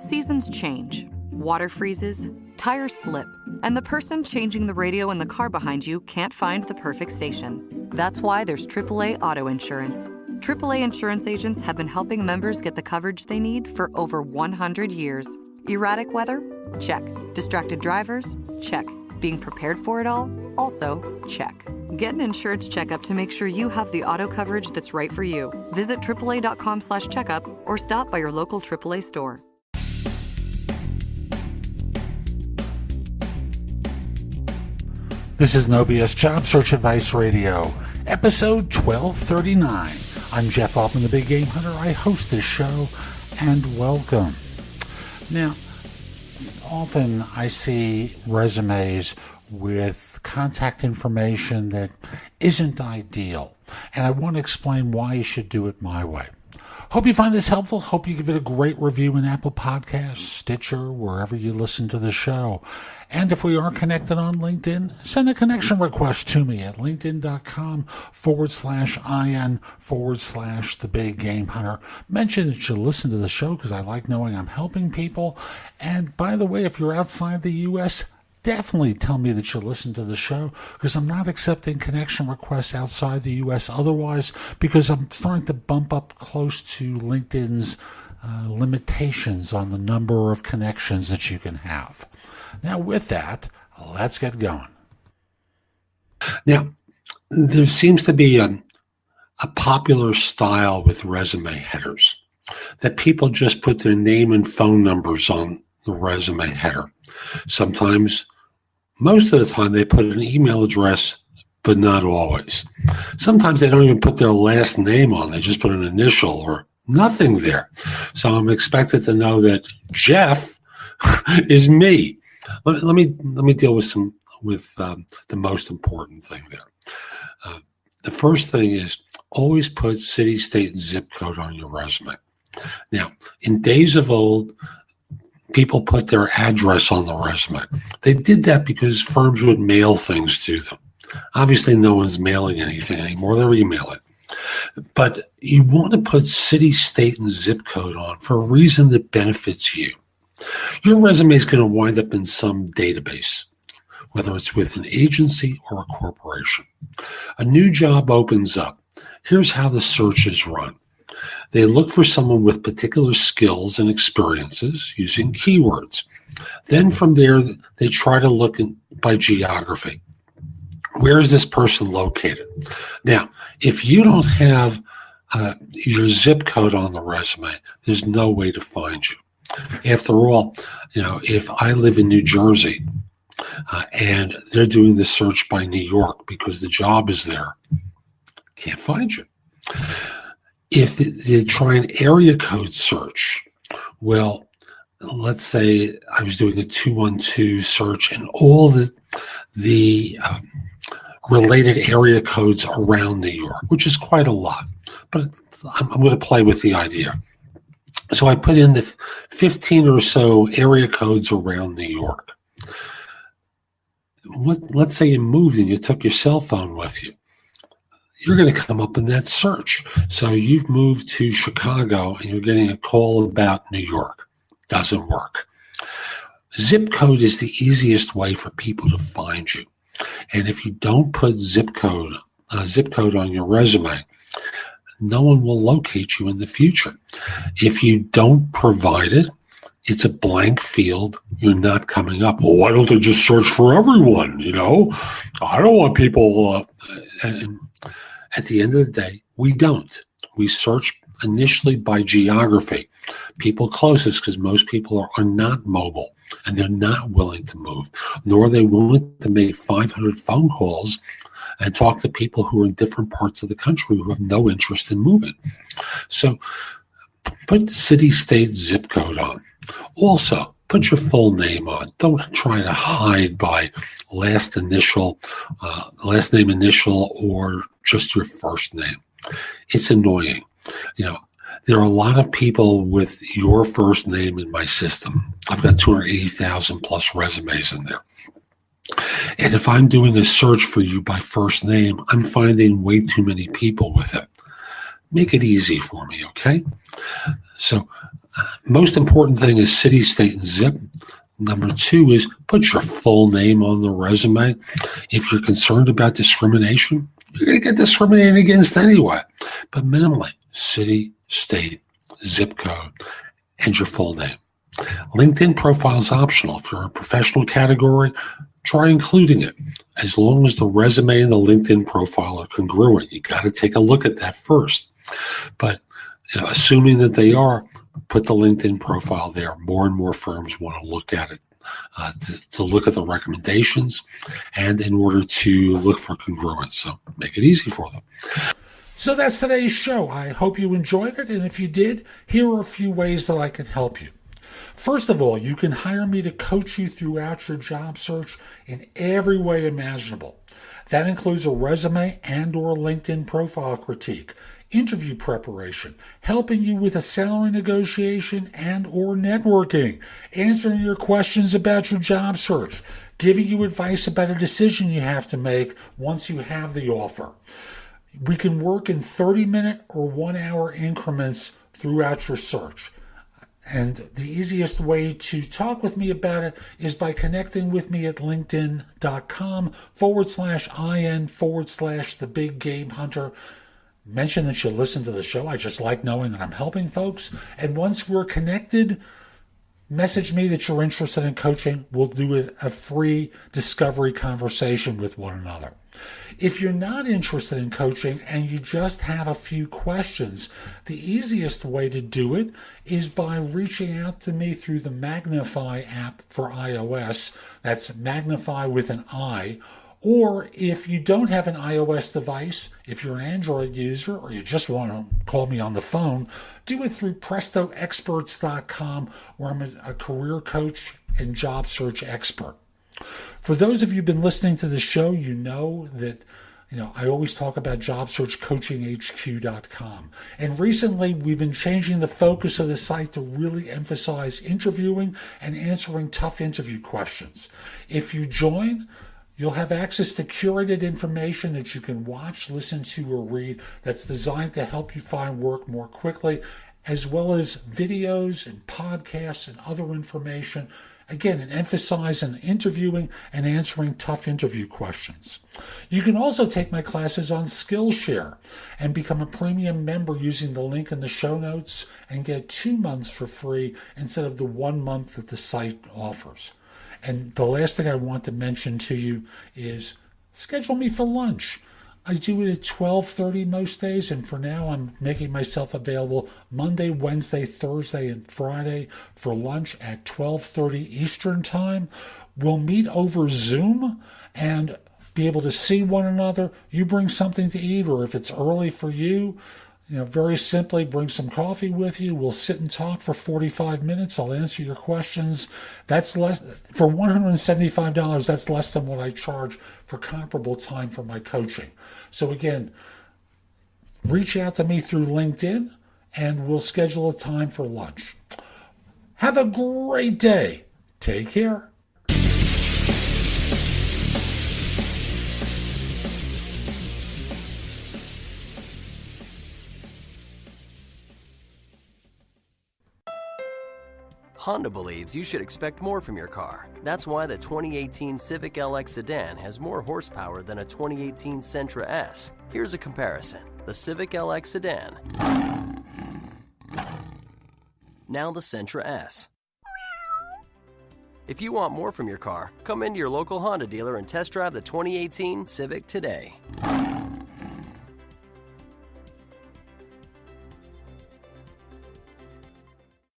Seasons change, water freezes, tires slip, and the person changing the radio in the car behind you can't find the perfect station. That's why there's AAA Auto Insurance. AAA insurance agents have been helping members get the coverage they need for over 100 years. Erratic weather? Check. Distracted drivers? Check. Being prepared for it all? Also, check. Get an insurance checkup to make sure you have the auto coverage that's right for you. Visit AAA.com/checkup or stop by your local AAA store. This is No BS Job Search Advice Radio, episode 1239. I'm Jeff Altman, the Big Game Hunter. I host this show, and welcome. Now, often I see resumes with contact information that isn't ideal, and I want to explain why you should do it my way. Hope you find this helpful. Hope you give it a great review in Apple Podcasts, Stitcher, wherever you listen to the show. And if we are connected on LinkedIn, send a connection request to me at linkedin.com/IN/the Big Game Hunter. Mention that you listen to the show because I like knowing I'm helping people. And by the way, if you're outside the U.S., definitely tell me that you listen to the show because I'm not accepting connection requests outside the U.S. otherwise because I'm starting to bump up close to LinkedIn's limitations on the number of connections that you can have. Now, with that, let's get going. Now, there seems to be a popular style with resume headers that people just put their name and phone numbers on the resume header. Sometimes, most of the time, they put an email address, but not always. Sometimes they don't even put their last name on. They just put an initial or nothing there. So I'm expected to know that Jeff is me. Let me deal with the most important thing there. The first thing is always put city, state, and zip code on your resume. Now, in days of old, people put their address on the resume. They did that because firms would mail things to them. Obviously, no one's mailing anything anymore. They're emailing. But you want to put city, state, and zip code on for a reason that benefits you. Your resume is going to wind up in some database, whether it's with an agency or a corporation. A new job opens up. Here's how the search is run. They look for someone with particular skills and experiences using keywords. Then from there, they try to look by geography. Where is this person located? Now, if you don't have your zip code on the resume, there's no way to find you. After all, if I live in New Jersey and they're doing the search by New York because the job is there, can't find you. If they try an area code search, well, let's say I was doing a 212 search and all the related area codes around New York, which is quite a lot, but I'm going to play with the idea. So I put in the 15 or so area codes around New York. Let's say you moved and you took your cell phone with you. You're going to come up in that search. So you've moved to Chicago and you're getting a call about New York. Doesn't work. Zip code is the easiest way for people to find you. And if you don't put zip code on your resume, no one will locate you in the future. If you don't provide it, it's a blank field. You're not coming up. Well, why don't they just search for everyone? I don't want people. And at the end of the day, we don't. We search initially by geography, people closest, because most people are not mobile and they're not willing to move, nor are they willing to make 500 phone calls and talk to people who are in different parts of the country who have no interest in moving. So put city, state, zip code on. Also, put your full name on. Don't try to hide by last name initial, or just your first name. It's annoying. There are a lot of people with your first name in my system. I've got 280,000 plus resumes in there. And if I'm doing a search for you by first name, I'm finding way too many people with it. Make it easy for me, okay? So Most important thing is city, state, and zip. Number 2 is put your full name on the resume. If you're concerned about discrimination, you're going to get discriminated against anyway. But minimally, city, state, zip code, and your full name. LinkedIn profile is optional. If you're in a professional category, try including it. As long as the resume and the LinkedIn profile are congruent, you got to take a look at that first. But assuming that they are, put the LinkedIn profile there. More and more firms want to look at it, to look at the recommendations, and in order to look for congruence. So make it easy for them. So that's today's show. I hope you enjoyed it. And if you did, here are a few ways that I can help you. First of all, you can hire me to coach you throughout your job search in every way imaginable. That includes a resume and or LinkedIn profile critique, interview preparation, helping you with a salary negotiation and or networking, answering your questions about your job search, giving you advice about a decision you have to make once you have the offer. We can work in 30-minute or 1-hour increments throughout your search. And the easiest way to talk with me about it is by connecting with me at linkedin.com/IN/the Big Game Hunter. Mention that you listen to the show. I just like knowing that I'm helping folks. And once we're connected, message me that you're interested in coaching. We'll do a free discovery conversation with one another. If you're not interested in coaching and you just have a few questions, the easiest way to do it is by reaching out to me through the Magnify app for iOS. That's Magnify with an I. Or if you don't have an iOS device, if you're an Android user or you just want to call me on the phone, do it through PrestoExperts.com, where I'm a career coach and job search expert. For those of you who've been listening to the show, you know that I always talk about JobSearchCoachingHQ.com. And recently, we've been changing the focus of the site to really emphasize interviewing and answering tough interview questions. If you join, you'll have access to curated information that you can watch, listen to, or read that's designed to help you find work more quickly, as well as videos and podcasts and other information. Again, an emphasis on interviewing and answering tough interview questions. You can also take my classes on Skillshare and become a premium member using the link in the show notes and get 2 months for free instead of the 1 month that the site offers. And the last thing I want to mention to you is schedule me for lunch. I do it at 12:30 most days, and for now I'm making myself available Monday, Wednesday, Thursday, and Friday for lunch at 12:30 Eastern Time. We'll meet over Zoom and be able to see one another. You bring something to eat, or if it's early for you, very simply bring some coffee with you. We'll sit and talk for 45 minutes. I'll answer your questions. That's less for $175. That's less than what I charge for comparable time for my coaching. So again, reach out to me through LinkedIn and we'll schedule a time for lunch. Have a great day. Take care. Honda believes you should expect more from your car. That's why the 2018 Civic LX sedan has more horsepower than a 2018 Sentra S. Here's a comparison. The Civic LX sedan. Now the Sentra S. If you want more from your car, come into your local Honda dealer and test drive the 2018 Civic today.